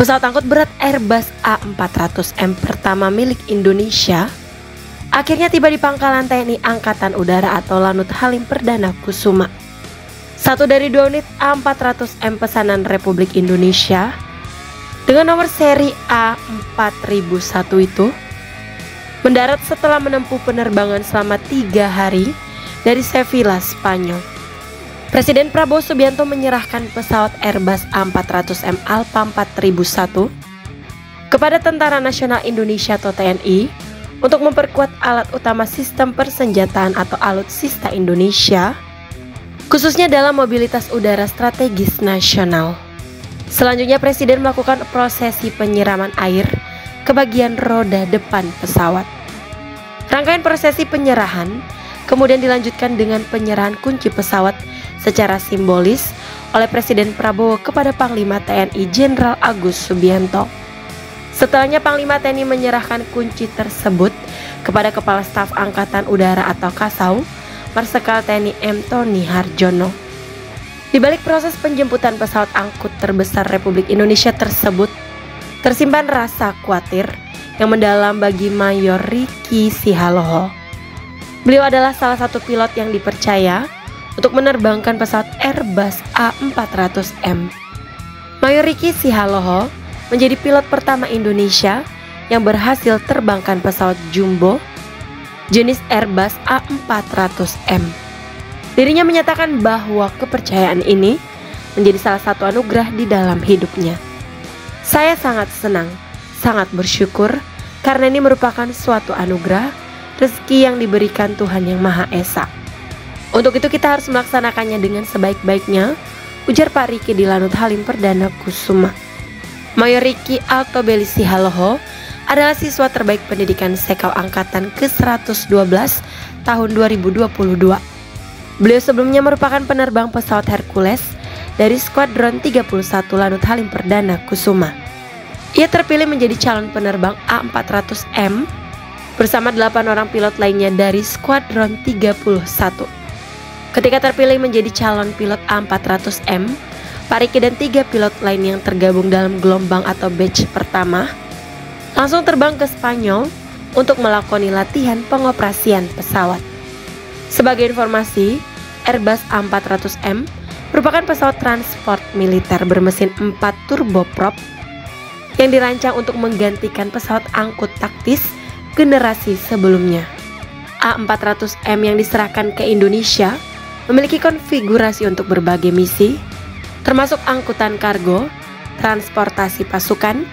Pesawat angkut berat Airbus A400M pertama milik Indonesia akhirnya tiba di Pangkalan TNI Angkatan Udara atau Lanut Halim Perdana Kusuma. Satu dari 2 unit A400M pesanan Republik Indonesia dengan nomor seri A4001 itu mendarat setelah menempuh penerbangan selama 3 hari dari Sevilla, Spanyol. Presiden Prabowo Subianto menyerahkan pesawat Airbus A400M Alpha 4001 kepada Tentara Nasional Indonesia atau TNI untuk memperkuat alat utama sistem persenjataan atau Alutsista Indonesia, khususnya dalam mobilitas udara strategis nasional. Selanjutnya Presiden melakukan prosesi penyiraman air ke bagian roda depan pesawat. Rangkaian prosesi penyerahan kemudian dilanjutkan dengan penyerahan kunci pesawat secara simbolis oleh Presiden Prabowo kepada Panglima TNI Jenderal Agus Subianto. Setelahnya Panglima TNI menyerahkan kunci tersebut kepada Kepala Staf Angkatan Udara atau Kasau, Marsikal TNI M. Tony Harjono. Di balik proses penjemputan pesawat angkut terbesar Republik Indonesia tersebut, tersimpan rasa khawatir yang mendalam bagi Mayor Ricky Sihaloho. Beliau adalah salah satu pilot yang dipercaya untuk menerbangkan pesawat Airbus A400M. Mayor Ricky Sihaloho menjadi pilot pertama Indonesia yang berhasil terbangkan pesawat jumbo jenis Airbus A400M. Dirinya menyatakan bahwa kepercayaan ini menjadi salah satu anugerah di dalam hidupnya. Saya sangat senang, sangat bersyukur karena ini merupakan suatu anugerah, rezeki yang diberikan Tuhan Yang Maha Esa. Untuk itu kita harus melaksanakannya dengan sebaik-baiknya, ujar Pak Ricky di Lanut Halim Perdana Kusuma. Mayor Ricky Altobelli Sihaloho adalah siswa terbaik pendidikan Sekau Angkatan ke-112 tahun 2022. Beliau sebelumnya merupakan penerbang pesawat Hercules dari Skuadron 31 Lanut Halim Perdana Kusuma. Ia terpilih menjadi calon penerbang A400M bersama 8 orang pilot lainnya dari Skuadron 31. Ketika terpilih menjadi calon pilot A400M, Pak Ricky dan 3 pilot lain yang tergabung dalam gelombang atau batch pertama langsung terbang ke Spanyol untuk melakoni latihan pengoperasian pesawat. Sebagai informasi, Airbus A400M merupakan pesawat transport militer bermesin 4 turboprop yang dirancang untuk menggantikan pesawat angkut taktis generasi sebelumnya. A400M yang diserahkan ke Indonesia memiliki konfigurasi untuk berbagai misi, termasuk angkutan kargo, transportasi pasukan,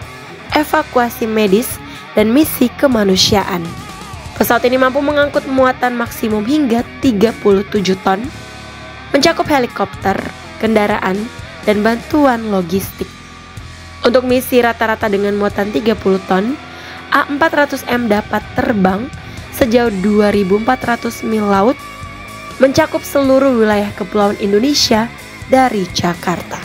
evakuasi medis, dan misi kemanusiaan. Pesawat ini mampu mengangkut muatan maksimum hingga 37 ton, mencakup helikopter, kendaraan, dan bantuan logistik. Untuk misi rata-rata dengan muatan 30 ton, A400M dapat terbang sejauh 2.400 mil laut, mencakup seluruh wilayah kepulauan Indonesia dari Jakarta.